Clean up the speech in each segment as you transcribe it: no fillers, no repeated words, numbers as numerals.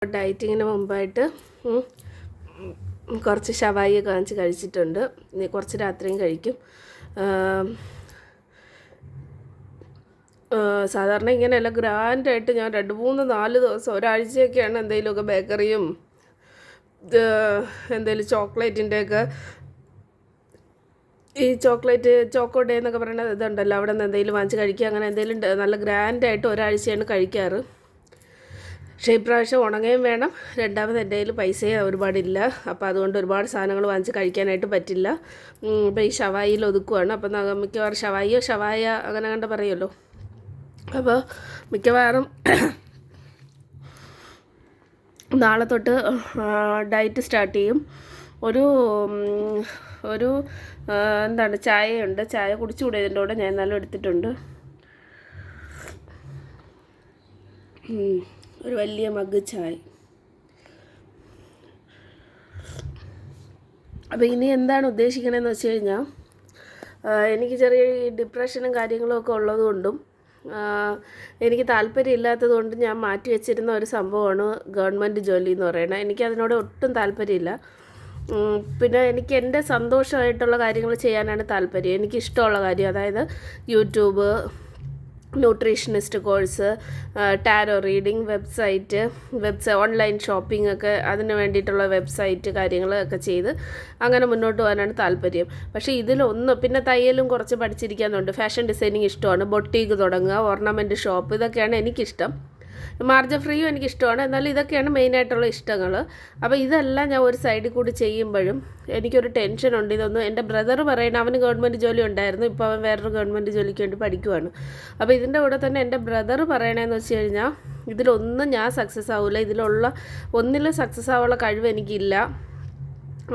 ഡയറ്റിങ്ങിന് മുമ്പായിട്ട് കുറച്ച് ഷവായിയൊക്കെ വാങ്ങിച്ച് കഴിച്ചിട്ടുണ്ട്. ഇനി കുറച്ച് രാത്രിയും കഴിക്കും. സാധാരണ ഇങ്ങനെയല്ല ഗ്രാൻഡായിട്ട് ഞാൻ 2-3-4 ദിവസം ഒരാഴ്ചയൊക്കെയാണ് എന്തെങ്കിലുമൊക്കെ ബേക്കറിയും എന്തെങ്കിലും ചോക്ലേറ്റിൻ്റെയൊക്കെ ഈ ചോക്കോ ഡേ എന്നൊക്കെ പറയുന്നത് ഇതുണ്ടല്ലോ, അവിടെ നിന്ന് എന്തെങ്കിലും വാങ്ങിച്ച് കഴിക്കുക, അങ്ങനെ എന്തെങ്കിലും നല്ല ഗ്രാൻഡായിട്ട് ഒരാഴ്ചയാണ് കഴിക്കാറ്. പക്ഷേ ഇപ്രാവശ്യം ഉണങ്ങയും വേണം, രണ്ടാമത് എൻ്റെ കയ്യിൽ പൈസയും ഒരുപാടില്ല. അപ്പോൾ അതുകൊണ്ട് ഒരുപാട് സാധനങ്ങൾ വാങ്ങിച്ച് കഴിക്കാനായിട്ട് പറ്റില്ല. ഇപ്പോൾ ഈ ഷവായിൽ ഒതുക്കുവാണ്. അപ്പം മിക്കവാറും ഷവായ അങ്ങനെ കണ്ട പറയുമല്ലോ. അപ്പോൾ മിക്കവാറും നാളെ തൊട്ട് ഡയറ്റ് സ്റ്റാർട്ട് ചെയ്യും. ഒരു എന്താണ് ചായയുണ്ട്, ചായ കുടിച്ചുകൂടെ ഇതിൻ്റെ കൂടെ, ഞാൻ എന്നാലും എടുത്തിട്ടുണ്ട്. ഒരു വലിയ മഗ് ചായ. അപ്പോൾ ഇനി എന്താണ് ഉദ്ദേശിക്കണമെന്ന് വെച്ച് കഴിഞ്ഞാൽ, എനിക്ക് ചെറിയ ഡിപ്രഷനും കാര്യങ്ങളും ഒക്കെ ഉള്ളതുകൊണ്ടും എനിക്ക് താല്പര്യമില്ലാത്തതുകൊണ്ട് ഞാൻ മാറ്റി വെച്ചിരുന്ന ഒരു സംഭവമാണ് ഗവൺമെൻറ് ജോലി എന്ന് പറയുന്നത്. എനിക്കതിനോട് ഒട്ടും താല്പര്യമില്ല. പിന്നെ എനിക്ക് എൻ്റെ സന്തോഷമായിട്ടുള്ള കാര്യങ്ങൾ ചെയ്യാനാണ് താല്പര്യം, എനിക്കിഷ്ടമുള്ള കാര്യം. അതായത് YouTube, nutritionist course, tarot reading, online shopping ഒക്കെ, അതിന് വേണ്ടിയിട്ടുള്ള വെബ്സൈറ്റ് കാര്യങ്ങളൊക്കെ ചെയ്ത് അങ്ങനെ മുന്നോട്ട് പോകാനാണ് താല്പര്യം. പക്ഷേ പിന്നെ തയ്യലും കുറച്ച് പഠിച്ചിരിക്കാനുണ്ട്. ഫാഷൻ ഡിസൈനിങ് ഇഷ്ടമാണ്. ബൊട്ടീക്ക് തുടങ്ങുക, ഓർണമെൻറ്റ് ഷോപ്പ്, ഇതൊക്കെയാണ് എനിക്കിഷ്ടം. മാർജിൻ ഫ്രീയും എനിക്കിഷ്ടമാണ്. എന്നാലും ഇതൊക്കെയാണ് മെയിനായിട്ടുള്ള ഇഷ്ടങ്ങൾ. അപ്പോൾ ഇതെല്ലാം ഞാൻ ഒരു സൈഡിൽ കൂടി ചെയ്യുമ്പോഴും എനിക്കൊരു ടെൻഷനുണ്ട്. ഇതൊന്നും എൻ്റെ ബ്രദർ പറയുന്നത്, അവന് ഗവൺമെൻറ് ജോലി ഉണ്ടായിരുന്നു, ഇപ്പോൾ അവൻ വേറൊരു ഗവൺമെൻറ് ജോലിക്ക് വേണ്ടി പഠിക്കുവാണ്. അപ്പോൾ ഇതിൻ്റെ കൂടെ തന്നെ എൻ്റെ ബ്രദർ പറയണതെന്ന് വെച്ച് കഴിഞ്ഞാൽ, ഇതിലൊന്നും ഞാൻ സക്സസ് ആവില്ല, ഒന്നിലും സക്സസ് ആവാനുള്ള കഴിവ് എനിക്കില്ല.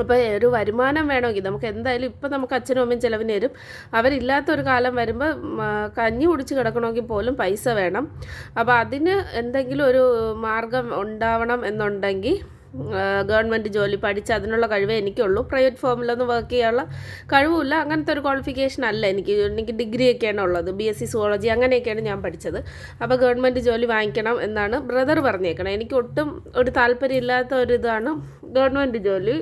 അപ്പോൾ ഒരു വരുമാനം വേണമെങ്കിൽ നമുക്ക് എന്തായാലും ഇപ്പം നമുക്ക് അച്ഛനും അമ്മയും ചിലവിന് തരും. അവരില്ലാത്തൊരു കാലം വരുമ്പോൾ കഞ്ഞി കുടിച്ച് കിടക്കണമെങ്കിൽ പോലും പൈസ വേണം. അപ്പോൾ അതിന് എന്തെങ്കിലും ഒരു മാർഗം ഉണ്ടാവണം എന്നുണ്ടെങ്കിൽ ഗവൺമെൻറ് ജോലി പഠിച്ച് അതിനുള്ള കഴിവേ എനിക്കുള്ളൂ. പ്രൈവറ്റ് ഫേമിലൊന്നും വർക്ക് ചെയ്യാനുള്ള കഴിവുമില്ല. അങ്ങനത്തെ ഒരു ക്വാളിഫിക്കേഷൻ അല്ല എനിക്ക് ഡിഗ്രിയൊക്കെയാണ് ഉള്ളത്. BSc സുവോളജി അങ്ങനെയൊക്കെയാണ് ഞാൻ പഠിച്ചത്. അപ്പോൾ ഗവൺമെൻറ് ജോലി വാങ്ങിക്കണം എന്നാണ് ബ്രദർ പറഞ്ഞേക്കണം. എനിക്ക് ഒട്ടും ഒരു താല്പര്യമില്ലാത്ത ഒരിതാണ് ഗവൺമെൻറ് ജോലി.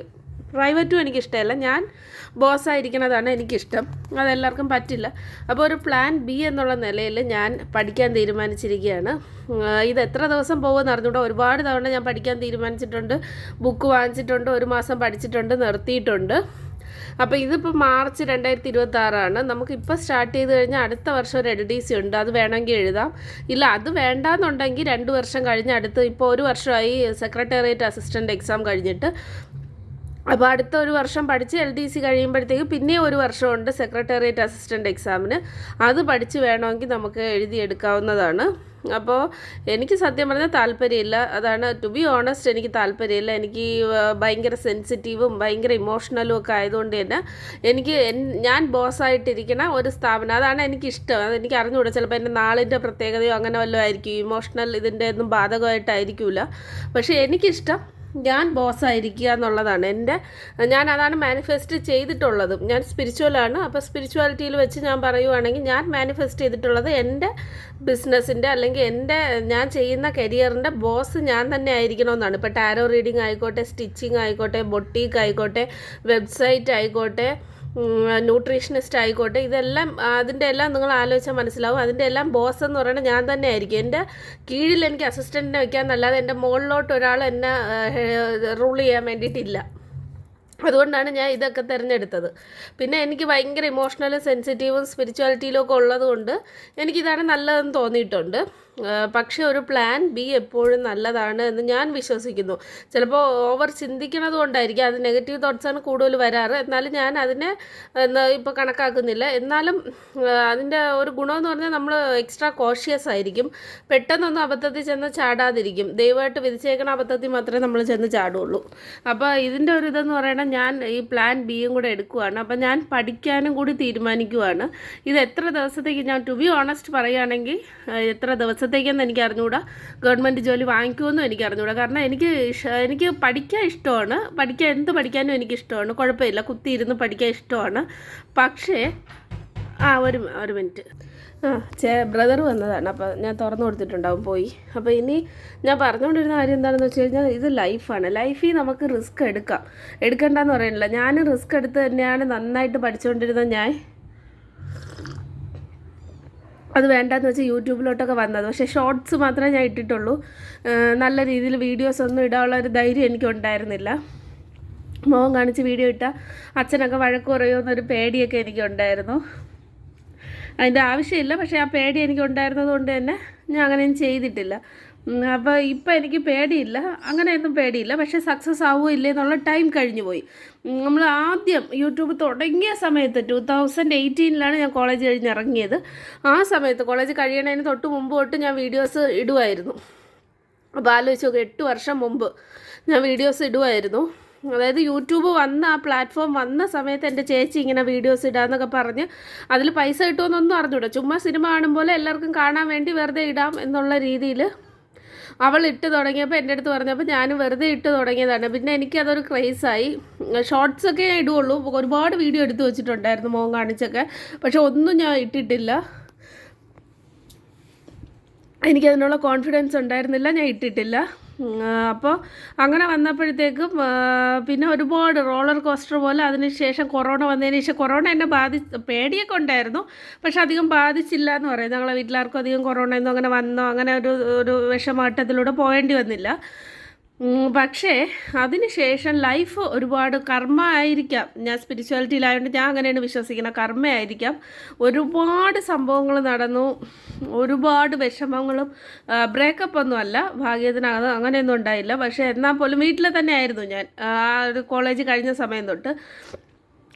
പ്രൈവറ്റും എനിക്കിഷ്ടമല്ല, ഞാൻ ബോസ്സായിരിക്കണതാണ് എനിക്കിഷ്ടം. അതെല്ലാവർക്കും പറ്റില്ല. അപ്പോൾ ഒരു പ്ലാൻ B എന്നുള്ള നിലയിൽ ഞാൻ പഠിക്കാൻ തീരുമാനിച്ചിരിക്കുകയാണ്. ഇത് എത്ര ദിവസം പോകുമെന്ന് അറിഞ്ഞൂടാ. ഒരുപാട് തവണ ഞാൻ പഠിക്കാൻ തീരുമാനിച്ചിട്ടുണ്ട്, ബുക്ക് വാങ്ങിച്ചിട്ടുണ്ട്, 1 മാസം പഠിച്ചിട്ടുണ്ട്, നിർത്തിയിട്ടുണ്ട്. അപ്പോൾ ഇതിപ്പോൾ മാർച്ച് 2026 നമുക്കിപ്പോൾ സ്റ്റാർട്ട് ചെയ്ത് കഴിഞ്ഞാൽ അടുത്ത വർഷം ഒരു LDC ഉണ്ട്, അത് വേണമെങ്കിൽ എഴുതാം. ഇല്ല അത് വേണ്ടാന്നുണ്ടെങ്കിൽ 2 വർഷം കഴിഞ്ഞ് ഇപ്പോൾ 1 വർഷമായി സെക്രട്ടേറിയറ്റ് അസിസ്റ്റൻ്റ് എക്സാം കഴിഞ്ഞിട്ട്. അപ്പോൾ അടുത്ത 1 വർഷം പഠിച്ച് LDC കഴിയുമ്പോഴത്തേക്ക് പിന്നെ 1 വർഷമുണ്ട് സെക്രട്ടേറിയറ്റ് അസിസ്റ്റൻ്റ് എക്സാമിന്. അത് പഠിച്ച് വേണമെങ്കിൽ നമുക്ക് എഴുതിയെടുക്കാവുന്നതാണ്. അപ്പോൾ എനിക്ക് സത്യം പറഞ്ഞാൽ താല്പര്യമില്ല. അതാണ് ടു ബി ഓണസ്റ്റ്, എനിക്ക് താല്പര്യമില്ല. എനിക്ക് ഭയങ്കര സെൻസിറ്റീവും ഭയങ്കര ഇമോഷണലും ഒക്കെ ആയതുകൊണ്ട് തന്നെ ഞാൻ ബോസ്സായിട്ടിരിക്കണ ഒരു സ്ഥാപനം, അതാണ് എനിക്കിഷ്ടം. അതെനിക്ക് അറിഞ്ഞുകൂടാ, ചിലപ്പോൾ എൻ്റെ നാളിൻ്റെ പ്രത്യേകതയോ അങ്ങനെ വല്ലതും ആയിരിക്കും. ഇമോഷണൽ ഇതിൻ്റെ ഒന്നും ബാധകമായിട്ടായിരിക്കില്ല. പക്ഷേ എനിക്കിഷ്ടം ഞാൻ ബോസ്സായിരിക്കുക എന്നുള്ളതാണ്. ഞാൻ അതാണ് മാനിഫെസ്റ്റ് ചെയ്തിട്ടുള്ളത്. ഞാൻ സ്പിരിച്വലാണ്. അപ്പോൾ സ്പിരിച്വാലിറ്റിയിൽ വെച്ച് ഞാൻ പറയുവാണെങ്കിൽ, ഞാൻ മാനിഫെസ്റ്റ് ചെയ്തിട്ടുള്ളത് എൻ്റെ ബിസിനസ്സിൻ്റെ അല്ലെങ്കിൽ ഞാൻ ചെയ്യുന്ന കരിയറിൻ്റെ ബോസ് ഞാൻ തന്നെ ആയിരിക്കണമെന്നാണ്. ഇപ്പോൾ ടാരോ റീഡിങ് ആയിക്കോട്ടെ, സ്റ്റിച്ചിങ് ആയിക്കോട്ടെ, ബൊട്ടീക്ക് ആയിക്കോട്ടെ, വെബ്സൈറ്റ് ആയിക്കോട്ടെ, ന്യൂട്രീഷനിസ്റ്റ് ആയിക്കോട്ടെ, അതിൻ്റെ എല്ലാം നിങ്ങൾ ആലോചിച്ചാൽ മനസ്സിലാവും. അതിൻ്റെ എല്ലാം ബോസ് എന്ന് പറയുന്നത് ഞാൻ തന്നെ ആയിരിക്കും. എൻ്റെ കീഴിൽ എനിക്ക് അസിസ്റ്റൻറ്റിനെ വയ്ക്കാമെന്നല്ലാതെ എൻ്റെ മുകളിലോട്ട് ഒരാൾ എന്നെ റൂൾ ചെയ്യാൻ വേണ്ടിയിട്ടില്ല. അതുകൊണ്ടാണ് ഞാൻ ഇതൊക്കെ തിരഞ്ഞെടുത്തത്. പിന്നെ എനിക്ക് ഭയങ്കര ഇമോഷണലും സെൻസിറ്റീവും സ്പിരിച്വാലിറ്റിയിലും ഒക്കെ ഉള്ളതുകൊണ്ട് എനിക്കിതാണ് നല്ലതെന്ന് തോന്നിയിട്ടുണ്ട്. പക്ഷേ ഒരു പ്ലാൻ B എപ്പോഴും നല്ലതാണ് എന്ന് ഞാൻ വിശ്വസിക്കുന്നു. ചിലപ്പോൾ ഓവർ ചിന്തിക്കുന്നത് കൊണ്ടായിരിക്കും, അത് നെഗറ്റീവ് തോട്ട്സാണ് കൂടുതൽ വരാറ്. എന്നാലും ഞാൻ അതിനെ ഇപ്പോൾ കണക്കാക്കുന്നില്ല. എന്നാലും അതിൻ്റെ ഒരു ഗുണമെന്ന് പറഞ്ഞാൽ നമ്മൾ എക്സ്ട്രാ കോഷ്യസ് ആയിരിക്കും. പെട്ടെന്നൊന്നും അബദ്ധത്തിൽ ചെന്ന് ചാടാതിരിക്കും. ദൈവമായിട്ട് വിധിച്ചേക്കണ അബദ്ധത്തിൽ മാത്രമേ നമ്മൾ ചെന്ന് ചാടുള്ളൂ. അപ്പോൾ ഇതിൻ്റെ ഒരു ഇതെന്ന് പറയുന്നത്, ഞാൻ ഈ പ്ലാൻ Bയും കൂടെ എടുക്കുവാണ്. അപ്പോൾ ഞാൻ പഠിക്കാനും കൂടി തീരുമാനിക്കുവാണ്. ഇത് എത്ര ദിവസത്തേക്ക്, ഞാൻ ടു ബി ഓണസ്റ്റ് പറയുകയാണെങ്കിൽ എത്ര ദിവസത്തേക്കെന്ന് എനിക്ക് അറിഞ്ഞുകൂടാ. ഗവൺമെൻറ് ജോലി വാങ്ങിക്കുമെന്നും എനിക്ക് അറിഞ്ഞുകൂടാ. കാരണം എനിക്ക് പഠിക്കാൻ ഇഷ്ടമാണ്. എന്ത് പഠിക്കാനും എനിക്കിഷ്ടമാണ്. കുഴപ്പമില്ല, കുത്തിയിരുന്ന് പഠിക്കാൻ ഇഷ്ടമാണ്. പക്ഷേ ഒരു മിനിറ്റ്. ആ ബ്രദർ വന്നതാണ്. അപ്പോൾ ഞാൻ തുറന്നു കൊടുത്തിട്ടുണ്ടാവും പോയി. അപ്പോൾ ഇനി ഞാൻ പറഞ്ഞുകൊണ്ടിരുന്ന കാര്യം എന്താണെന്ന് വെച്ച് കഴിഞ്ഞാൽ, ഇത് ലൈഫാണ്. ലൈഫിൽ നമുക്ക് റിസ്ക് എടുക്കണ്ടെന്ന് പറയുന്നില്ല. ഞാൻ റിസ്ക് എടുത്ത് തന്നെയാണ് നന്നായിട്ട് പഠിച്ചുകൊണ്ടിരുന്നത്. ഞാൻ അത് വേണ്ടെന്ന് വെച്ചാൽ യൂട്യൂബിലോട്ടൊക്കെ വന്നത്. പക്ഷേ ഷോർട്സ് മാത്രമേ ഞാൻ ഇട്ടിട്ടുള്ളൂ. നല്ല രീതിയിൽ വീഡിയോസ് ഒന്നും ഇടാനുള്ള ഒരു ധൈര്യം എനിക്കുണ്ടായിരുന്നില്ല. മുഖം കാണിച്ച് വീഡിയോ ഇട്ടാൽ അച്ഛനൊക്കെ വഴക്ക് പറയുമെന്നൊരു പേടിയൊക്കെ എനിക്കുണ്ടായിരുന്നു. അതിൻ്റെ ആവശ്യമില്ല, പക്ഷേ ആ പേടി എനിക്കുണ്ടായിരുന്നത് കൊണ്ട് തന്നെ ഞാൻ അങ്ങനെയൊന്നും ചെയ്തിട്ടില്ല. അപ്പോൾ ഇപ്പം എനിക്ക് പേടിയില്ല, അങ്ങനെയൊന്നും പേടിയില്ല. പക്ഷേ സക്സസ് ആവുമോ ഇല്ലേ എന്നുള്ള ടൈം കഴിഞ്ഞു പോയി. നമ്മൾ ആദ്യം യൂട്യൂബ് തുടങ്ങിയ സമയത്ത് 2018 ഞാൻ കോളേജ് കഴിഞ്ഞ് ഇറങ്ങിയത്. ആ സമയത്ത് കോളേജ് കഴിയണതിന് തൊട്ട് മുമ്പ് തൊട്ട് ഞാൻ വീഡിയോസ് ഇടുമായിരുന്നു. അപ്പോൾ ആലോചിച്ച് നോക്കുക, 8 വർഷം മുമ്പ് ഞാൻ വീഡിയോസ് ഇടുമായിരുന്നു. അതായത് യൂട്യൂബ് വന്ന ആ പ്ലാറ്റ്ഫോം വന്ന സമയത്ത് എൻ്റെ ചേച്ചി ഇങ്ങനെ വീഡിയോസ് ഇടാമെന്നൊക്കെ പറഞ്ഞ് അതിൽ പൈസ കിട്ടുമെന്നൊന്നും അറിഞ്ഞൂടാ. ചുമ്മാ സിനിമ കാണുമ്പോൾ എല്ലാവർക്കും കാണാൻ വേണ്ടി വെറുതെ ഇടാം എന്നുള്ള രീതിയിൽ അവൾ ഇട്ട് തുടങ്ങിയപ്പോൾ എൻ്റെ അടുത്ത് പറഞ്ഞപ്പോൾ ഞാനും വെറുതെ ഇട്ട് തുടങ്ങിയതാണ്. പിന്നെ എനിക്കതൊരു ക്രേസായി. ഷോർട്സൊക്കെ ഞാൻ ഇടുകയുള്ളൂ. ഒരുപാട് വീഡിയോ എടുത്ത് വെച്ചിട്ടുണ്ടായിരുന്നു മോൻ കാണിച്ചൊക്കെ, പക്ഷെ ഒന്നും ഞാൻ ഇട്ടിട്ടില്ല. എനിക്കതിനുള്ള കോൺഫിഡൻസ് ഉണ്ടായിരുന്നില്ല, ഞാൻ ഇട്ടിട്ടില്ല. അപ്പോൾ അങ്ങനെ വന്നപ്പോഴത്തേക്കും പിന്നെ ഒരുപാട് റോളർ കോസ്റ്റർ പോലെ അതിന് ശേഷം കൊറോണ വന്നതിന് ശേഷം കൊറോണ എന്നെ പേടിയൊക്കെ ഉണ്ടായിരുന്നു, പക്ഷെ അധികം ബാധിച്ചില്ല എന്ന് പറയും. ഞങ്ങളെ വീട്ടിലാർക്കും അധികം കൊറോണ ഒന്നും അങ്ങനെ വന്നോ അങ്ങനെ ഒരു വിഷമാട്ടത്തിലൂടെ പോകേണ്ടി വന്നില്ല. പക്ഷേ അതിന് ശേഷം ലൈഫ് ഒരുപാട് കർമ്മ ആയിരിക്കാം. ഞാൻ സ്പിരിച്വാലിറ്റിയിലായതുകൊണ്ട് ഞാൻ അങ്ങനെയാണ് വിശ്വസിക്കുന്നത്. കർമ്മയായിരിക്കാം. ഒരുപാട് സംഭവങ്ങൾ നടന്നു, ഒരുപാട് വിഷമങ്ങളും. ബ്രേക്കപ്പ് ഒന്നും അല്ല, ഭാഗ്യത്തിനകത്ത് അങ്ങനെയൊന്നും ഉണ്ടായില്ല. പക്ഷേ എന്നാൽ പോലും വീട്ടിൽ തന്നെ ആയിരുന്നു ഞാൻ ആ ഒരു കോളേജ് കഴിഞ്ഞ സമയം തൊട്ട്.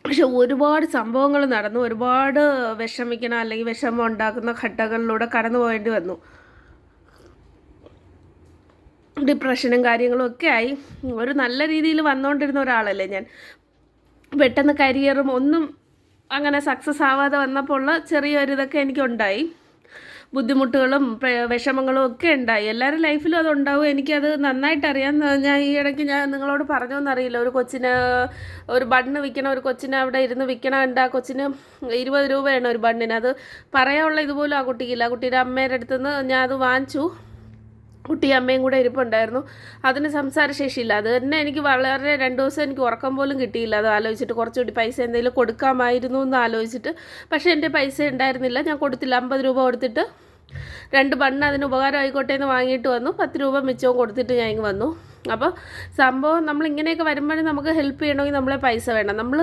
പക്ഷെ ഒരുപാട് സംഭവങ്ങൾ നടന്നു, ഒരുപാട് വിഷമിക്കണം അല്ലെങ്കിൽ വിഷമം ഉണ്ടാക്കുന്ന ഘട്ടങ്ങളിലൂടെ കടന്നു പോകേണ്ടി വന്നു. ഡിപ്രഷനും കാര്യങ്ങളും ഒക്കെ ആയി. ഒരു നല്ല രീതിയിൽ വന്നുകൊണ്ടിരുന്ന ഒരാളല്ലേ ഞാൻ. പെട്ടെന്ന് കരിയറും ഒന്നും അങ്ങനെ സക്സസ് ആവാതെ വന്നപ്പോൾ ഉള്ള ചെറിയൊരിതൊക്കെ എനിക്കുണ്ടായി. ബുദ്ധിമുട്ടുകളും വിഷമങ്ങളും ഒക്കെ ഉണ്ടായി. എല്ലാവരും ലൈഫിലും അതുണ്ടാവും, എനിക്കത് നന്നായിട്ടറിയാം. ഞാൻ ഈ ഇടയ്ക്ക് ഞാൻ നിങ്ങളോട് പറഞ്ഞോന്നറിയില്ല, ഒരു കൊച്ചിന് ഒരു ബണ്ണ് വിൽക്കണം, ഒരു കൊച്ചിന് അവിടെ ഇരുന്ന് വിൽക്കണമുണ്ട്. ആ കൊച്ചിന് 20 രൂപയാണ് ഒരു ബണ്ണിന്. അത് പറയാനുള്ള ഇതുപോലും ആ കുട്ടിക്കില്ല. ആ കുട്ടിയുടെ അമ്മയുടെ അടുത്തുനിന്ന് ഞാൻ അത് വാങ്ങിച്ചു. കുട്ടി അമ്മയും കൂടെ ഇരിപ്പുണ്ടായിരുന്നു. അതിന് സംസാരശേഷിയില്ല. അത് തന്നെ എനിക്ക് വളരെ 2 ദിവസം എനിക്ക് ഉറക്കം പോലും കിട്ടിയില്ല. അത് ആലോചിച്ചിട്ട് കുറച്ചുകൂടി പൈസ എന്തെങ്കിലും കൊടുക്കാമായിരുന്നു എന്ന് ആലോചിച്ചിട്ട്. പക്ഷേ എൻ്റെ പൈസ ഉണ്ടായിരുന്നില്ല, ഞാൻ കൊടുത്തില്ല. 50 രൂപ കൊടുത്തിട്ട് 2 ബണ്ണ് അതിന് ഉപകാരം ആയിക്കോട്ടെ എന്ന് വാങ്ങിയിട്ട് വന്നു. 10 രൂപ മിച്ചവും കൊടുത്തിട്ട് ഞാൻ ഇങ്ങ് വന്നു. അപ്പോൾ സംഭവം നമ്മളിങ്ങനെയൊക്കെ വരുമ്പോഴും നമുക്ക് ഹെൽപ്പ് ചെയ്യണമെങ്കിൽ നമ്മളെ പൈസ വേണം. നമ്മൾ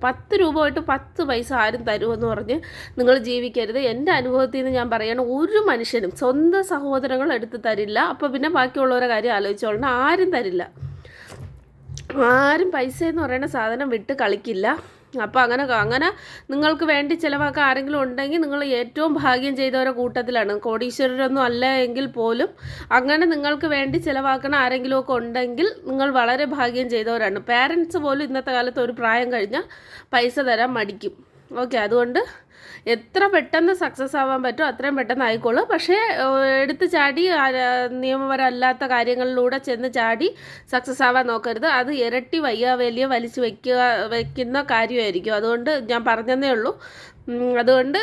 10 രൂപ പോയിട്ട് 10 പൈസ ആരും തരുമെന്ന് പറഞ്ഞ് നിങ്ങൾ ജീവിക്കരുത്. എൻ്റെ അനുഭവത്തിൽ നിന്ന് ഞാൻ പറയണം, ഒരു മനുഷ്യനും സ്വന്തം സഹോദരങ്ങൾ എടുത്ത് തരില്ല. അപ്പോൾ പിന്നെ ബാക്കിയുള്ളവരുടെ കാര്യം ആലോചിച്ചോളണം. ആരും തരില്ല. ആരും പൈസ എന്ന് പറയുന്ന സാധനം വിട്ട് കളിക്കില്ല. അപ്പോൾ അങ്ങനെ നിങ്ങൾക്ക് വേണ്ടി ചിലവാക്കാൻ ആരെങ്കിലും ഉണ്ടെങ്കിൽ നിങ്ങൾ ഏറ്റവും ഭാഗ്യം ചെയ്തവരുടെ കൂട്ടത്തിലാണ്. കോടീശ്വരരൊന്നും അല്ല എങ്കിൽ പോലും അങ്ങനെ നിങ്ങൾക്ക് വേണ്ടി ചിലവാക്കണ ആരെങ്കിലുമൊക്കെ ഉണ്ടെങ്കിൽ നിങ്ങൾ വളരെ ഭാഗ്യം ചെയ്തവരാണ്. പേരൻസ് പോലും ഇന്നത്തെ കാലത്ത് ഒരു പ്രായം കഴിഞ്ഞാൽ പൈസ തരാൻ മടിക്കും. ഓക്കെ, അതുകൊണ്ട് എത്ര പെട്ടെന്ന് സക്സസ് ആവാൻ പറ്റുമോ അത്രയും പെട്ടെന്ന് ആയിക്കോളൂ. പക്ഷേ എടുത്ത് ചാടി നിയമപരമല്ലാത്ത കാര്യങ്ങളിലൂടെ ചെന്ന് ചാടി സക്സസ് ആവാൻ നോക്കരുത്. അത് ഇരട്ടി വലിയ വലിച്ച് വയ്ക്കുന്ന കാര്യമായിരിക്കും. അതുകൊണ്ട് ഞാൻ പറഞ്ഞതേ ഉള്ളൂ. അതുകൊണ്ട്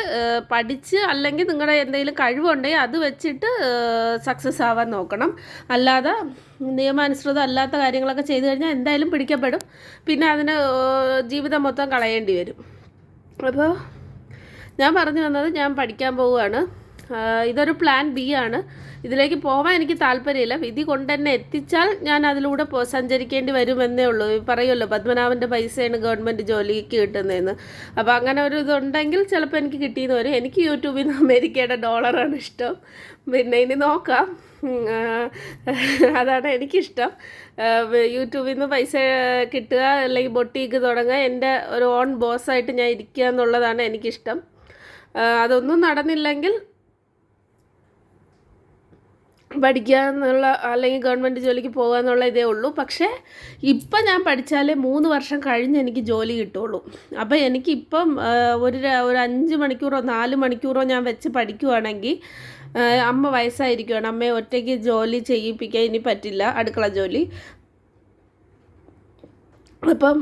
പഠിച്ച് അല്ലെങ്കിൽ നിങ്ങളുടെ എന്തെങ്കിലും കഴിവുണ്ടെങ്കിൽ അത് വെച്ചിട്ട് സക്സസ് ആവാൻ നോക്കണം. അല്ലാതെ നിയമാനുസൃതം അല്ലാത്ത കാര്യങ്ങളൊക്കെ ചെയ്തു കഴിഞ്ഞാൽ എന്തായാലും പിടിക്കപ്പെടും. പിന്നെ അതിന് ജീവിതം മൊത്തം കളയേണ്ടി വരും. അപ്പോൾ ഞാൻ പറഞ്ഞു വന്നത്, ഞാൻ പഠിക്കാൻ പോവുകയാണ്. ഇതൊരു പ്ലാൻ ബി ആണ്. ഇതിലേക്ക് പോകാൻ എനിക്ക് താല്പര്യമില്ല. വിധി കൊണ്ട് തന്നെ എത്തിച്ചാൽ ഞാൻ അതിലൂടെ സഞ്ചരിക്കേണ്ടി വരുമെന്നേ ഉള്ളൂ. പറയുമല്ലോ, പത്മനാഭൻ്റെ പൈസയാണ് ഗവൺമെൻറ് ജോലിക്ക് കിട്ടുന്നതെന്ന്. അപ്പോൾ അങ്ങനെ ഒരു ഇതുണ്ടെങ്കിൽ ചിലപ്പോൾ എനിക്ക് കിട്ടിയെന്ന് വരും. എനിക്ക് യൂട്യൂബിൽ നിന്ന് അമേരിക്കയുടെ ഡോളറാണ് ഇഷ്ടം. പിന്നെ ഇനി നോക്കാം. അതാണ് എനിക്കിഷ്ടം. യൂട്യൂബിൽ നിന്ന് പൈസ കിട്ടുക അല്ലെങ്കിൽ ബൊട്ടീക്ക് തുടങ്ങുക, എൻ്റെ ഒരു ഓൺ ബോസായിട്ട് ഞാൻ ഇരിക്കുക എന്നുള്ളതാണ് എനിക്കിഷ്ടം. അതൊന്നും നടന്നില്ലെങ്കിൽ പഠിക്കുക എന്നുള്ള അല്ലെങ്കിൽ ഗവൺമെൻറ് ജോലിക്ക് പോകുക എന്നുള്ള ഇതേ ഉള്ളൂ. പക്ഷേ ഇപ്പം ഞാൻ പഠിച്ചാലേ 3 വർഷം കഴിഞ്ഞ് എനിക്ക് ജോലി കിട്ടുള്ളൂ. അപ്പോൾ എനിക്കിപ്പം ഒരു 5 മണിക്കൂറോ 4 മണിക്കൂറോ ഞാൻ വെച്ച് പഠിക്കുവാണെങ്കിൽ, അമ്മ വയസ്സായിരിക്കുകയാണ്, അമ്മയെ ഒറ്റയ്ക്ക് ജോലി ചെയ്യിപ്പിക്കാൻ ഇനി പറ്റില്ല, അടുക്കള ജോലി. അപ്പം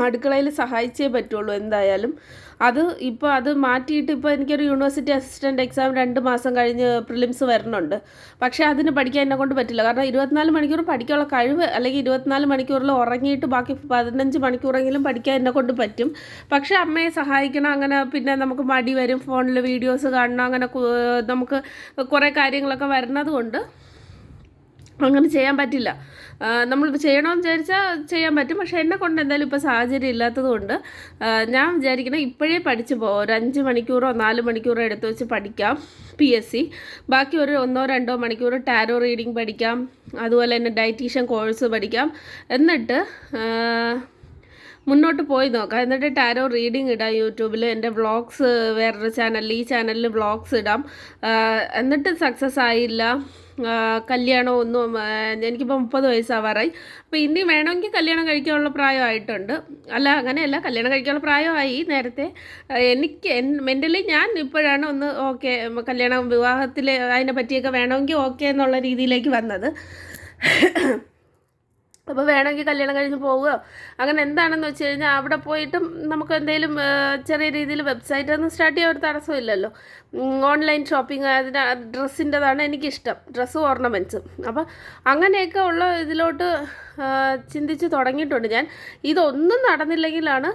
അടുക്കളയിൽ സഹായിച്ചേ പറ്റുള്ളൂ എന്തായാലും. അത് മാറ്റിയിട്ട് ഇപ്പോൾ എനിക്കൊരു യൂണിവേഴ്സിറ്റി അസിസ്റ്റൻ്റ് എക്സാം 2 മാസം കഴിഞ്ഞ് പ്രിലിംസ് വരുന്നുണ്ട്. പക്ഷേ അതിന് പഠിക്കാൻ എന്നെക്കൊണ്ട് പറ്റില്ല. കാരണം 24 മണിക്കൂർ പഠിക്കാനുള്ള കഴിവ്, അല്ലെങ്കിൽ 24 മണിക്കൂറിൽ ഉറങ്ങിയിട്ട് ബാക്കി 15 മണിക്കൂറെങ്കിലും പഠിക്കാൻ എന്നെക്കൊണ്ട് പറ്റും. പക്ഷേ അമ്മയെ സഹായിക്കണം, അങ്ങനെ പിന്നെ നമുക്ക് മടി വരും, ഫോണിൽ വീഡിയോസ് കാണണം, അങ്ങനെ നമുക്ക് കുറേ കാര്യങ്ങളൊക്കെ വരുന്നത് കൊണ്ട് അങ്ങനെ ചെയ്യാൻ പറ്റില്ല. നമ്മൾ ചെയ്യണമെന്ന് വിചാരിച്ചാൽ ചെയ്യാൻ പറ്റും, പക്ഷേ എന്നെ കൊണ്ട് എന്തായാലും ഇപ്പോൾ സാഹചര്യം ഇല്ലാത്തത് കൊണ്ട് ഞാൻ വിചാരിക്കണം ഇപ്പോഴേ പഠിച്ചു പോകും. ഒരു 5 മണിക്കൂറോ 4 മണിക്കൂറോ എടുത്ത് വെച്ച് പഠിക്കാം PSC. ബാക്കി ഒരു 1-2 മണിക്കൂർ ടാരോ റീഡിങ് പഠിക്കാം, അതുപോലെ തന്നെ ഡയറ്റീഷ്യൻ കോഴ്സ് പഠിക്കാം. എന്നിട്ട് മുന്നോട്ട് പോയി നോക്കാം. എന്നിട്ട് ടാരോ റീഡിങ് ഇടാം യൂട്യൂബിൽ, എൻ്റെ വ്ളോഗ്സ് വേറൊരു ചാനലിൽ, ഈ ചാനലിൽ വ്ളോഗ്സ് ഇടാം. എന്നിട്ട് സക്സസ് ആയില്ല, കല്യാണം ഒന്നും, എനിക്കിപ്പോൾ 30 വയസ്സാവാറായി. അപ്പോൾ ഇനി വേണമെങ്കിൽ കല്യാണം കഴിക്കാനുള്ള പ്രായമായിട്ടുണ്ട്. അങ്ങനെയല്ല, കല്യാണം കഴിക്കാനുള്ള പ്രായമായി നേരത്തെ. എനിക്ക് മെൻ്റലി ഞാൻ ഇപ്പോഴാണ് ഒന്ന് ഓക്കെ, കല്യാണം വിവാഹത്തിൽ അതിനെ പറ്റിയൊക്കെ വേണമെങ്കിൽ ഓക്കെ എന്നുള്ള രീതിയിലേക്ക് വന്നത്. അപ്പോൾ വേണമെങ്കിൽ കല്യാണം കഴിഞ്ഞ് പോവുകയോ അങ്ങനെ എന്താണെന്ന് വെച്ച് കഴിഞ്ഞാൽ അവിടെ പോയിട്ടും നമുക്ക് എന്തെങ്കിലും ചെറിയ രീതിയിൽ വെബ്സൈറ്റൊന്നും സ്റ്റാർട്ട് ചെയ്യാൻ ഒരു തടസ്സമില്ലല്ലോ. ഓൺലൈൻ ഷോപ്പിംഗ്, അതിന് ഡ്രസ്സിൻ്റെതാണ് എനിക്കിഷ്ടം, ഡ്രസ്സും ഓർണമെൻറ്റ്സും. അപ്പോൾ അങ്ങനെയൊക്കെ ഉള്ള ഇതിലോട്ട് ചിന്തിച്ച് തുടങ്ങിയിട്ടുണ്ട് ഞാൻ. ഇതൊന്നും നടന്നില്ലെങ്കിലാണ്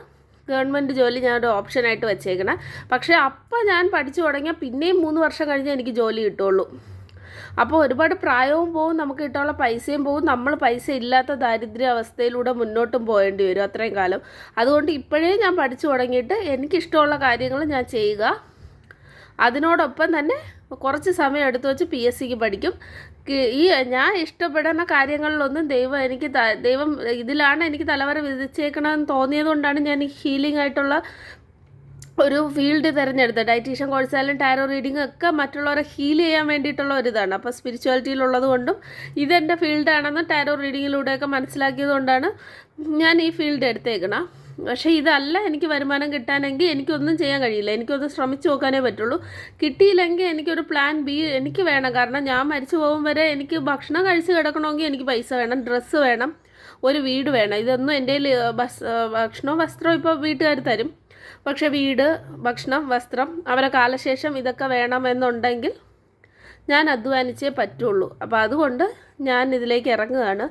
ഗവൺമെൻറ് ജോലി ഞാനൊരു ഓപ്ഷനായിട്ട് വെച്ചേക്കണം. പക്ഷേ അപ്പോൾ ഞാൻ പഠിച്ചു തുടങ്ങിയാൽ പിന്നെയും 3 വർഷം കഴിഞ്ഞ് എനിക്ക് ജോലി കിട്ടുള്ളൂ. അപ്പോൾ ഒരുപാട് പ്രായവും പോവും, നമുക്ക് കിട്ടാനുള്ള പൈസയും പോവും, നമ്മൾ പൈസ ഇല്ലാത്ത ദാരിദ്ര്യ അവസ്ഥയിലൂടെ മുന്നോട്ടും പോകേണ്ടി വരും അത്രയും കാലം. അതുകൊണ്ട് ഇപ്പോഴേ ഞാൻ പഠിച്ചു തുടങ്ങിയിട്ട് എനിക്കിഷ്ടമുള്ള കാര്യങ്ങൾ ഞാൻ ചെയ്യുക. അതിനോടൊപ്പം തന്നെ കുറച്ച് സമയം എടുത്തു വെച്ച് PSCക്ക് പഠിക്കും. ഞാൻ ഇഷ്ടപ്പെടുന്ന കാര്യങ്ങളിലൊന്നും ദൈവം ഇതിലാണ് എനിക്ക് തലവര വിധിച്ചേക്കണമെന്ന് തോന്നിയതുകൊണ്ടാണ് ഞാൻ ഈ ഹീലിംഗ് ആയിട്ടുള്ള ഒരു ഫീൽഡ് തിരഞ്ഞെടുത്തത്. ഡയറ്റീഷ്യൻ കോഴ്സായാലും ടാരോ റീഡിംഗ് ഒക്കെ മറ്റുള്ളവരെ ഹീൽ ചെയ്യാൻ വേണ്ടിയിട്ടുള്ള ഒരിതാണ്. അപ്പോൾ സ്പിരിച്വാലിറ്റിയിലുള്ളത് കൊണ്ടും ഇതെൻ്റെ ഫീൽഡാണെന്ന് ടാരോ റീഡിങ്ങിലൂടെയൊക്കെ മനസ്സിലാക്കിയത് കൊണ്ടാണ് ഞാൻ ഈ ഫീൽഡ് എടുത്തേക്കണം. പക്ഷേ ഇതല്ല എനിക്ക് വരുമാനം കിട്ടാനെങ്കിൽ എനിക്കൊന്നും ചെയ്യാൻ കഴിയില്ല. എനിക്കൊന്ന് ശ്രമിച്ചു നോക്കാനേ പറ്റുള്ളൂ. കിട്ടിയില്ലെങ്കിൽ എനിക്കൊരു പ്ലാൻ B എനിക്ക് വേണം. കാരണം ഞാൻ മരിച്ചു പോകും വരെ എനിക്ക് ഭക്ഷണം കഴിച്ച് കിടക്കണമെങ്കിൽ എനിക്ക് പൈസ വേണം, ഡ്രസ്സ് വേണം, ഒരു വീട് വേണം. ഇതൊന്നും എൻ്റെ ഭക്ഷണവും വസ്ത്രവും ഇപ്പോൾ വീട്ടുകാർ തരും. പക്ഷേ വീട്, ഭക്ഷണം, വസ്ത്രം, അവരെ കാലശേഷം ഇതൊക്കെ വേണമെന്നുണ്ടെങ്കിൽ ഞാൻ അധ്വാനിച്ചേ പറ്റുള്ളൂ. അപ്പോൾ അതുകൊണ്ട് ഞാൻ ഇതിലേക്ക് ഇറങ്ങുകയാണ്.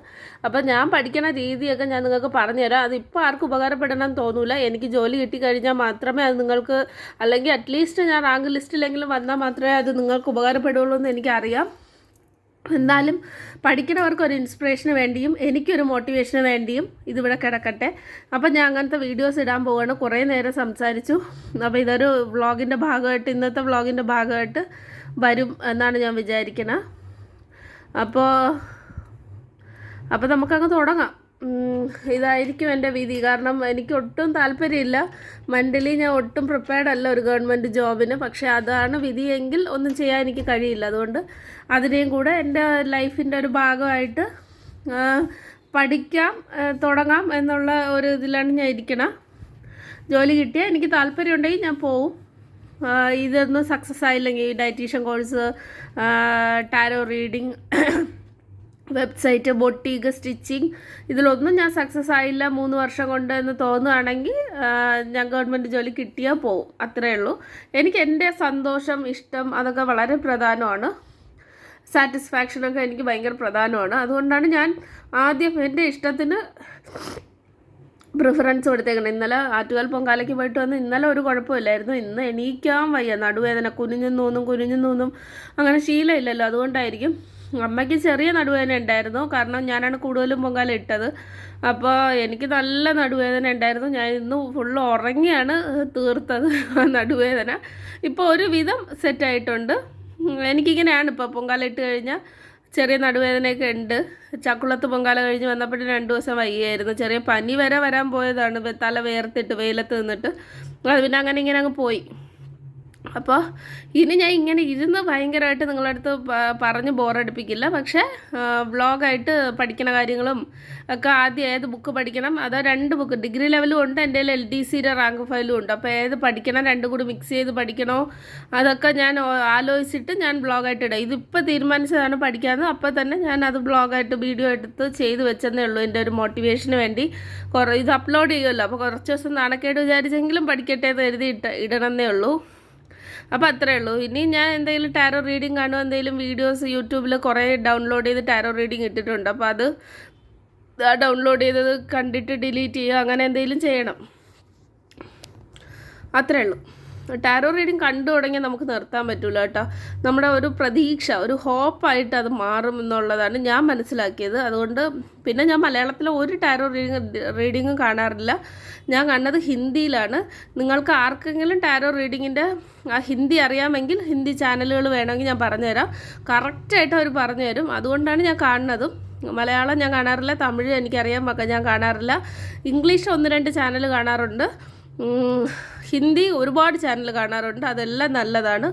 അപ്പോൾ ഞാൻ പഠിക്കണ രീതിയൊക്കെ ഞാൻ നിങ്ങൾക്ക് പറഞ്ഞുതരാം. അതിപ്പോൾ ആർക്കും ഉപകാരപ്പെടണമെന്ന് തോന്നില്ല. എനിക്ക് ജോലി കിട്ടിക്കഴിഞ്ഞാൽ മാത്രമേ അത് നിങ്ങൾക്ക്, അല്ലെങ്കിൽ അറ്റ്ലീസ്റ്റ് ഞാൻ റാങ്ക് ലിസ്റ്റിലെങ്കിലും വന്നാൽ മാത്രമേ അത് നിങ്ങൾക്ക് ഉപകാരപ്പെടുള്ളൂ എന്ന് എനിക്കറിയാം. എന്നാലും പഠിക്കുന്നവർക്ക് ഒരു ഇൻസ്പിറേഷന് വേണ്ടിയും എനിക്കൊരു മോട്ടിവേഷന് വേണ്ടിയും ഇതിവിടെ കിടക്കട്ടെ. അപ്പം ഞാൻ അങ്ങനത്തെ വീഡിയോസ് ഇടാൻ പോവുകയാണ്. കുറേ നേരം സംസാരിച്ചു. അപ്പോൾ ഇതൊരു വ്ളോഗിൻ്റെ ഭാഗമായിട്ട്, ഇന്നത്തെ വ്ളോഗിൻ്റെ ഭാഗമായിട്ട് വരും എന്നാണ് ഞാൻ വിചാരിക്കുന്നത്. അപ്പോൾ നമുക്കങ്ങ് തുടങ്ങാം. ഇതായിരിക്കും എൻ്റെ വിധി. കാരണം എനിക്ക് ഒട്ടും താല്പര്യമില്ല, മെൻ്റലി ഞാൻ ഒട്ടും പ്രിപ്പയർഡ് അല്ല ഒരു ഗവൺമെൻറ് ജോബിന്. പക്ഷേ അതാണ് വിധിയെങ്കിൽ ഒന്നും ചെയ്യാൻ എനിക്ക് കഴിയില്ല. അതുകൊണ്ട് അതിനെയും കൂടെ എൻ്റെ ലൈഫിൻ്റെ ഒരു ഭാഗമായിട്ട് തുടങ്ങാം എന്നുള്ള ഒരു ഇതിലാണ് ഞാൻ ഇരിക്കണം. ജോലി കിട്ടിയാൽ എനിക്ക് താല്പര്യമുണ്ടെങ്കിൽ ഞാൻ പോവും. ഇതൊന്നും സക്സസ് ആയില്ലെങ്കിൽ dietitian course, tarot reading, website, boutique, stitching, ഇതിലൊന്നും ഞാൻ സക്സസ് ആയില്ല 3 വർഷം കൊണ്ട് എന്ന് തോന്നുകയാണെങ്കിൽ ഞാൻ ഗവൺമെൻറ് ജോലി കിട്ടിയാൽ പോവും. അത്രയേ ഉള്ളൂ. എനിക്ക് എൻ്റെ സന്തോഷം, ഇഷ്ടം അതൊക്കെ വളരെ പ്രധാനമാണ്. സാറ്റിസ്ഫാക്ഷനൊക്കെ എനിക്ക് ഭയങ്കര പ്രധാനമാണ്. അതുകൊണ്ടാണ് ഞാൻ ആദ്യം എൻ്റെ ഇഷ്ടത്തിന് പ്രിഫറൻസ് കൊടുത്തേക്കണം. ഇന്നലെ ആറ്റുകാൽ പൊങ്കാലയ്ക്ക് പോയിട്ട് വന്ന് ഇന്നലെ ഒരു കുഴപ്പമില്ലായിരുന്നു. ഇന്ന് എണീക്കാൻ വയ്യ, നടുവേദന, കുനിഞ്ഞും നൂന്നും അങ്ങനെ ശീലമില്ലല്ലോ, അതുകൊണ്ടായിരിക്കും. അമ്മയ്ക്ക് ചെറിയ നടുവേദന ഉണ്ടായിരുന്നു, കാരണം ഞാനാണ് കൂടുതലും പൊങ്കാല ഇട്ടത്. അപ്പോൾ എനിക്ക് നല്ല നടുവേദന ഉണ്ടായിരുന്നു. ഞാൻ ഇന്ന് ഫുള്ള് ഉറങ്ങിയാണ് തീർത്തത് ആ നടുവേദന. ഇപ്പോൾ ഒരു വിധം സെറ്റായിട്ടുണ്ട്. എനിക്കിങ്ങനെയാണ് ഇപ്പോൾ പൊങ്കാല ഇട്ട് കഴിഞ്ഞാൽ ചെറിയ നടുവേദനയൊക്കെ ഉണ്ട്. ചക്കുളത്ത് പൊങ്കാല കഴിഞ്ഞ് വന്നപ്പോഴും 2 ദിവസം വയ്യായിരുന്നു. ചെറിയ പനി വരെ വരാൻ പോയതാണ്, തല വേർത്തിട്ട് വെയിലത്ത് നിന്നിട്ട്. അത് പിന്നെ അങ്ങനെ ഇങ്ങനെ അങ്ങ് പോയി. അപ്പോൾ ഇനി ഞാൻ ഇങ്ങനെ ഇരുന്ന് ഭയങ്കരമായിട്ട് നിങ്ങളുടെ അടുത്ത് പറഞ്ഞ് ബോറടിപ്പിക്കില്ല. പക്ഷേ വ്ളോഗായിട്ട് പഠിക്കുന്ന കാര്യങ്ങളും ഒക്കെ ആദ്യം ഏത് ബുക്ക് പഠിക്കണം, അതോ 2 ബുക്ക് ഡിഗ്രി ലെവലും ഉണ്ട്, എൻ്റെ കയ്യിൽ LDCയുടെ റാങ്ക് ഫയലും ഉണ്ട്. അപ്പോൾ ഏത് പഠിക്കണം, 2 കൂടി മിക്സ് ചെയ്ത് പഠിക്കണോ, അതൊക്കെ ഞാൻ ആലോചിച്ചിട്ട് ഞാൻ വ്ളോഗായിട്ട് ഇടാം. ഇതിപ്പോൾ തീരുമാനിച്ചതാണ് പഠിക്കാമെന്ന്. അപ്പോൾ തന്നെ ഞാൻ അത് വ്ളോഗായിട്ട് വീഡിയോ എടുത്ത് ചെയ്ത് വെച്ചെന്നേ ഉള്ളൂ, എൻ്റെ ഒരു മോട്ടിവേഷന് വേണ്ടി. ഇത് അപ്ലോഡ് ചെയ്യുമല്ലോ, അപ്പോൾ കുറച്ച് ദിവസം നാണക്കേട് വിചാരിച്ചെങ്കിലും പഠിക്കട്ടെ എന്ന് കരുതി ഇടണമെന്നേ ഉള്ളൂ. അപ്പോൾ അത്രേ ഉള്ളൂ. ഇനി ഞാൻ എന്തെങ്കിലും ടാരോ റീഡിങ് കാണുമോ, എന്തെങ്കിലും വീഡിയോസ് യൂട്യൂബിൽ കുറേ ഡൗൺലോഡ് ചെയ്ത് ടാരോ റീഡിങ് ഇട്ടിട്ടുണ്ട്. അപ്പോൾ അത് ഡൗൺലോഡ് ചെയ്തത് കണ്ടിട്ട് ഡിലീറ്റ് ചെയ്യുക, അങ്ങനെ എന്തെങ്കിലും ചെയ്യണം. അത്രേ ഉള്ളൂ. ടാരോ റീഡിങ് കണ്ടു തുടങ്ങിയാൽ നമുക്ക് നിർത്താൻ പറ്റില്ല കേട്ടോ. നമ്മുടെ ഒരു പ്രതീക്ഷ, ഒരു ഹോപ്പായിട്ട് അത് മാറും എന്നുള്ളതാണ് ഞാൻ മനസ്സിലാക്കിയത്. അതുകൊണ്ട് പിന്നെ ഞാൻ മലയാളത്തിലെ ഒരു ടാരോ റീഡിങ്ങും കാണാറില്ല. ഞാൻ കണ്ടത് ഹിന്ദിയിലാണ്. നിങ്ങൾക്ക് ആർക്കെങ്കിലും ടാരോ റീഡിങ്ങിൻ്റെ ഹിന്ദി അറിയാമെങ്കിൽ ഹിന്ദി ചാനലുകൾ വേണമെങ്കിൽ ഞാൻ പറഞ്ഞുതരാം. കറക്റ്റായിട്ട് അവർ പറഞ്ഞു തരും. അതുകൊണ്ടാണ് ഞാൻ കാണുന്നതും. മലയാളം ഞാൻ കാണാറില്ല, തമിഴ് എനിക്കറിയാം, ഞാൻ കാണാറില്ല. ഇംഗ്ലീഷ് 1-2 ചാനൽ കാണാറുണ്ട്. ഹിന്ദി ഒരുപാട് ചാനൽ കാണാറുണ്ട്. അതെല്ലാം നല്ലതാണ്.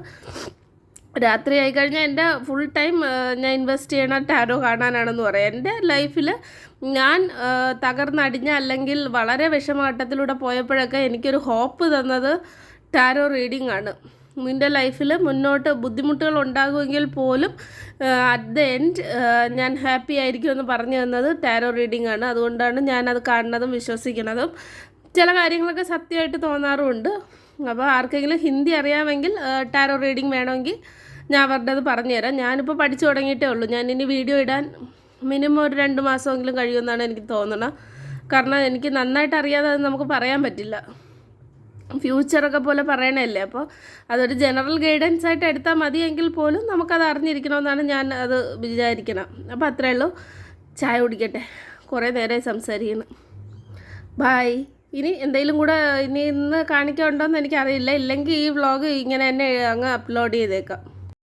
രാത്രി ആയിക്കഴിഞ്ഞാൽ എൻ്റെ ഫുൾ ടൈം ഞാൻ ഇൻവെസ്റ്റ് ചെയ്യണ ടാരോ കാണാനാണെന്ന് പറയാം. എൻ്റെ ലൈഫിൽ ഞാൻ തകർന്നടിഞ്ഞ അല്ലെങ്കിൽ വളരെ വിഷമഘട്ടത്തിലൂടെ പോയപ്പോഴൊക്കെ എനിക്കൊരു ഹോപ്പ് തന്നത് ടാരോ റീഡിംഗ് ആണ്. നിൻ്റെ ലൈഫിൽ മുന്നോട്ട് ബുദ്ധിമുട്ടുകൾ ഉണ്ടാകുമെങ്കിൽ പോലും അറ്റ് ദ എൻഡ് ഞാൻ ഹാപ്പി ആയിരിക്കുമെന്ന് പറഞ്ഞു തന്നത് ടാരോ റീഡിംഗ് ആണ്. അതുകൊണ്ടാണ് ഞാനത് കാണുന്നതും വിശ്വസിക്കുന്നതും. ചില കാര്യങ്ങളൊക്കെ സത്യമായിട്ട് തോന്നാറുമുണ്ട്. അപ്പോൾ ആർക്കെങ്കിലും ഹിന്ദി അറിയാമെങ്കിൽ ടാരോ റീഡിംഗ് വേണമെങ്കിൽ ഞാൻ അവരുടെ അത് പറഞ്ഞുതരാം. ഞാനിപ്പോൾ പഠിച്ചു തുടങ്ങിയിട്ടേ ഉള്ളൂ. ഞാനിനി വീഡിയോ ഇടാൻ മിനിമം ഒരു 2 മാസമെങ്കിലും കഴിയുമെന്നാണ് എനിക്ക് തോന്നുന്നത്. കാരണം എനിക്ക് നന്നായിട്ട് അറിയാതെ അത് നമുക്ക് പറയാൻ പറ്റില്ല. ഫ്യൂച്ചറൊക്കെ പോലെ പറയണല്ലേ. അപ്പോൾ അതൊരു ജനറൽ ഗൈഡൻസ് ആയിട്ട് എടുത്താൽ മതിയെങ്കിൽ പോലും നമുക്കത് അറിഞ്ഞിരിക്കണമെന്നാണ് ഞാൻ അത് വിചാരിക്കണം. അപ്പോൾ അത്രേ ഉള്ളൂ. ചായ കുടിക്കട്ടെ, കുറേ നേരമായി സംസാരിക്കുന്നു. ബായ്. ഇനി എന്തെങ്കിലും കൂടെ ഇന്ന് കാണിക്കാനുണ്ടോയെന്ന് എനിക്കറിയില്ല. ഇല്ലെങ്കിൽ ഈ വ്ളോഗ് ഇങ്ങനെ തന്നെ അങ്ങ് അപ്ലോഡ് ചെയ്തേക്കാം.